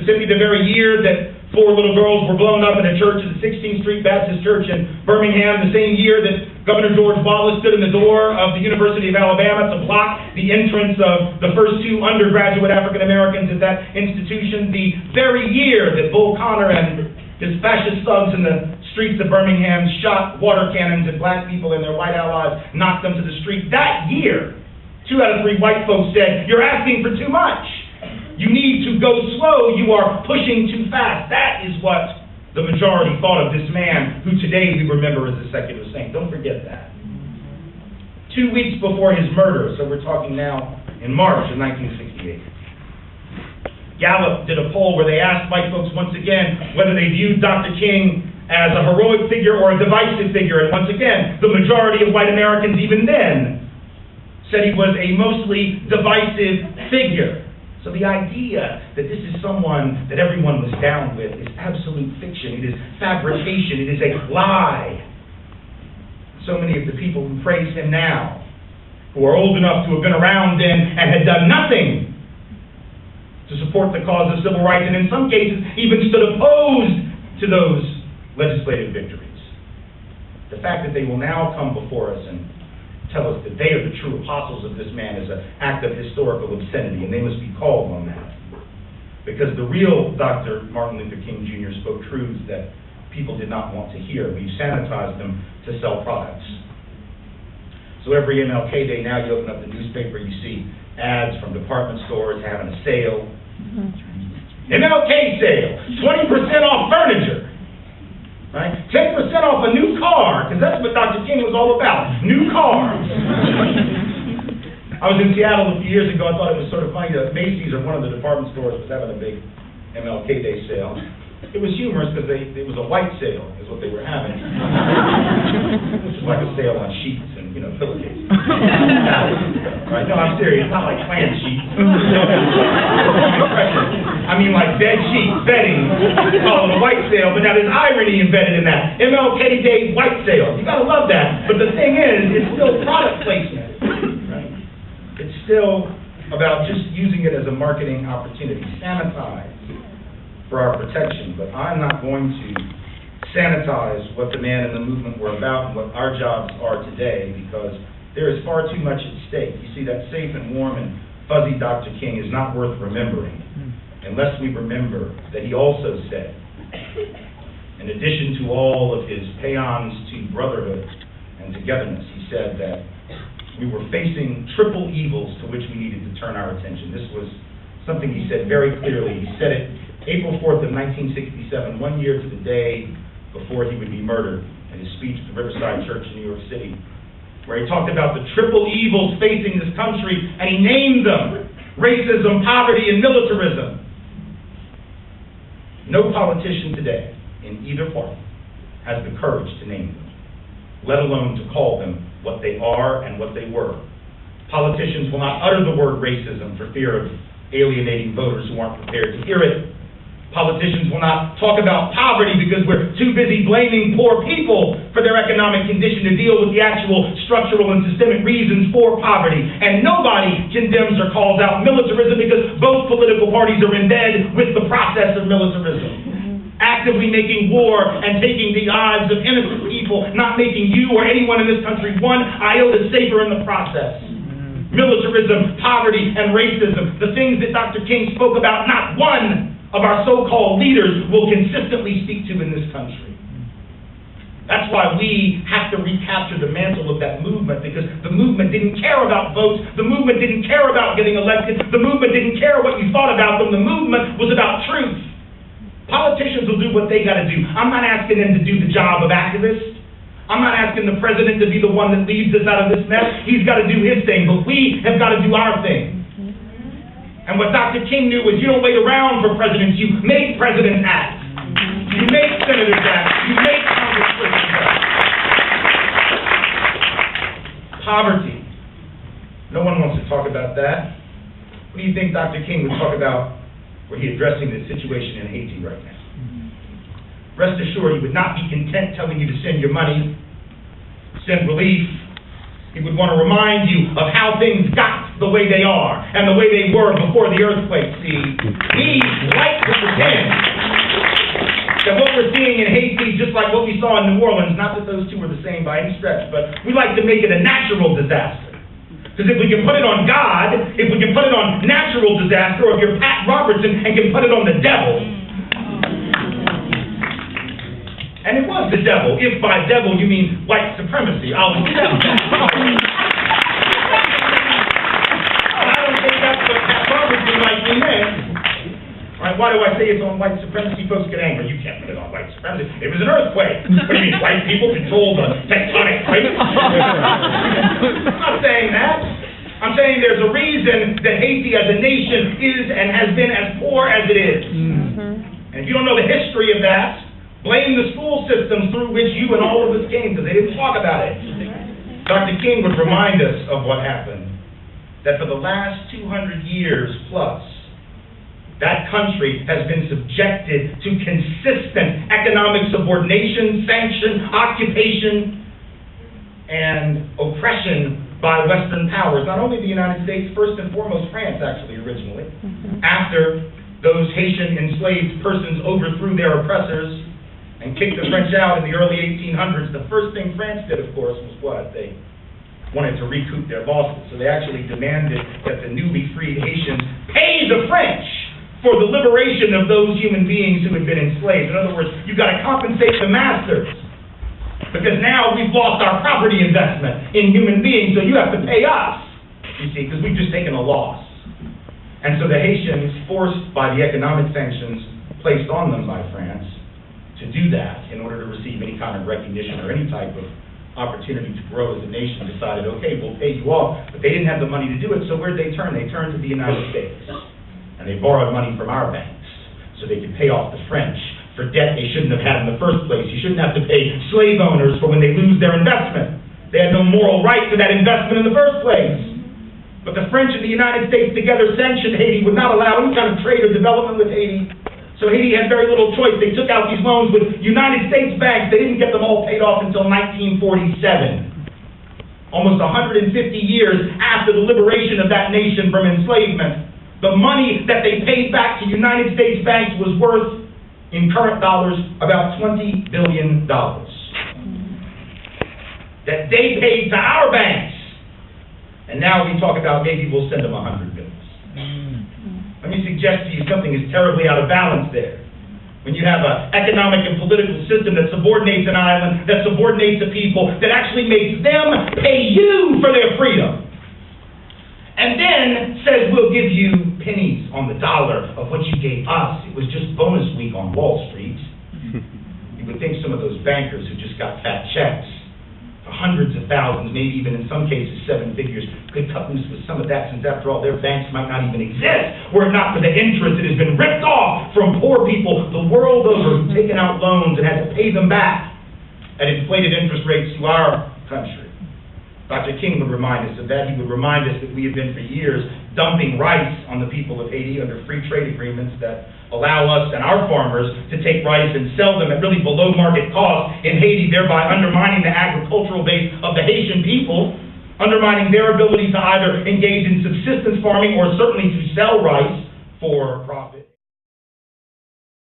Mississippi, the very year that 4 little girls were blown up in a church at the 16th Street Baptist Church in Birmingham, the same year that Governor George Wallace stood in the door of the University of Alabama to block the entrance of the first 2 undergraduate African Americans at that institution, the very year that Bull Connor and his fascist thugs in the streets of Birmingham shot water cannons at black people and their white allies, knocked them to the street. That year, 2 out of 3 white folks said, "You're asking for too much. You need to go slow. You are pushing too fast." That is what the majority thought of this man, who today we remember as a secular saint. Don't forget that. 2 weeks before his murder, so we're talking now in March of 1968, Gallup did a poll where they asked white folks once again whether they viewed Dr. King as a heroic figure or a divisive figure. And once again, the majority of white Americans even then said he was a mostly divisive figure. So the idea that this is someone that everyone was down with is absolute fiction. It is fabrication. It is a lie. So many of the people who praise him now, who are old enough to have been around then and had done nothing to support the cause of civil rights, and in some cases even stood opposed to those legislative victories. The fact that they will now come before us and tell us that they are the true apostles of this man is an act of historical obscenity, and they must be called on that. Because the real Dr. Martin Luther King Jr. spoke truths that people did not want to hear. We've sanitized them to sell products. So every MLK Day now, you open up the newspaper, you see ads from department stores having a sale. MLK sale, 20% off furniture. Right? 10% off a new car, because that's what Dr. King was all about, new cars. I was in Seattle a few years ago. I thought it was sort of funny that Macy's or one of the department stores was having a big MLK Day sale. It was humorous because it was a white sale, is what they were having. Which is like a sale on sheets and, pillowcases. Right? No, I'm serious. It's not like plant sheets. I mean like bed sheets, bedding. They call it a white sale, but now there's irony embedded in that. MLK Day white sale. You gotta love that. But the thing is, it's still product placement. Right? It's still about just using it as a marketing opportunity. Sanitize for our protection, but I'm not going to sanitize what the man and the movement were about and what our jobs are today, because there is far too much at stake. You see, that safe and warm and fuzzy Dr. King is not worth remembering unless we remember that he also said, in addition to all of his paeans to brotherhood and togetherness, he said that we were facing triple evils to which we needed to turn our attention. This was something he said very clearly. He said it April 4th of 1967, 1 year to the day before he would be murdered, in his speech at the Riverside Church in New York City, where he talked about the triple evils facing this country, and he named them: racism, poverty, and militarism. No politician today in either party has the courage to name them, let alone to call them what they are and what they were. Politicians will not utter the word racism for fear of alienating voters who aren't prepared to hear it. Politicians will not talk about poverty because we're too busy blaming poor people for their economic condition to deal with the actual structural and systemic reasons for poverty. And nobody condemns or calls out militarism because both political parties are in bed with the process of militarism. Actively making war and taking the lives of innocent people, not making you or anyone in this country one iota safer in the process. Militarism, poverty, and racism, the things that Dr. King spoke about, not one of our so-called leaders will consistently speak to in this country. That's why we have to recapture the mantle of that movement, because the movement didn't care about votes, the movement didn't care about getting elected, the movement didn't care what you thought about them, the movement was about truth. Politicians will do what they got to do. I'm not asking them to do the job of activists. I'm not asking the president to be the one that leads us out of this mess. He's got to do his thing, but we have got to do our thing. And what Dr. King knew was you don't wait around for presidents, you make presidents act. You make senators act. You make congresspersons act. Poverty. No one wants to talk about that. What do you think Dr. King would talk about were he addressing the situation in Haiti right now? Rest assured, he would not be content telling you to send your money, send relief. He would want to remind you of how things got the way they are and the way they were before the earthquake. See, he liked to happening in Haiti, just like what we saw in New Orleans, not that those two are the same by any stretch, but we like to make it a natural disaster. Because if we can put it on God, if we can put it on natural disaster, or if you're Pat Robertson and can put it on the devil. And it was the devil, if by devil you mean white supremacy. I'll accept that. I don't think that's what Pat Robertson likely meant. Right, why do I say it's on white supremacy? Folks get angry. You can't put it on white supremacy. It was an earthquake. What do you mean, white people control the tectonic plates? I'm not saying that. I'm saying there's a reason that Haiti as a nation is and has been as poor as it is. And if you don't know the history of that, blame the school systems through which you and all of us came, because they didn't talk about it. Dr. King would remind us of what happened, that for the last 200 years plus, that country has been subjected to consistent economic subordination, sanction, occupation, and oppression by Western powers. Not only the United States, first and foremost France, actually, originally. After those Haitian enslaved persons overthrew their oppressors and kicked the French out in the early 1800s, the first thing France did, of course, was what? They wanted to recoup their losses. So they actually demanded that the newly freed Haitians pay the French for the liberation of those human beings who had been enslaved. In other words, you've got to compensate the masters, because now we've lost our property investment in human beings, so you have to pay us, you see, because we've just taken a loss. And so the Haitians, forced by the economic sanctions placed on them by France to do that in order to receive any kind of recognition or any type of opportunity to grow as a nation, decided, okay, we'll pay you off, but they didn't have the money to do it, so where'd they turn? They turned to the United States. And they borrowed money from our banks so they could pay off the French for debt they shouldn't have had in the first place. You shouldn't have to pay slave owners for when they lose their investment. They had no moral right to that investment in the first place. But the French and the United States together sanctioned Haiti, would not allow any kind of trade or development with Haiti. So Haiti had very little choice. They took out these loans with United States banks. They didn't get them all paid off until 1947. Almost 150 years after the liberation of that nation from enslavement. The money that they paid back to United States banks was worth, in current dollars, about $20 billion. That they paid to our banks. And now we talk about maybe we'll send them $100 billion. Let me suggest to you something is terribly out of balance there. When you have an economic and political system that subordinates an island, that subordinates a people, that actually makes them pay you for their freedom. And then says, we'll give you pennies on the dollar of what you gave us. It was just bonus week on Wall Street. You would think some of those bankers who just got fat checks for hundreds of thousands, maybe even in some cases 7 figures, could cut loose with some of that, since after all their banks might not even exist, were it not for the interest that has been ripped off from poor people the world over who've taken out loans and had to pay them back at inflated interest rates to our country. Dr. King would remind us of that. He would remind us that we have been for years dumping rice on the people of Haiti under free trade agreements that allow us and our farmers to take rice and sell them at really below market cost in Haiti, thereby undermining the agricultural base of the Haitian people, undermining their ability to either engage in subsistence farming or certainly to sell rice for profit.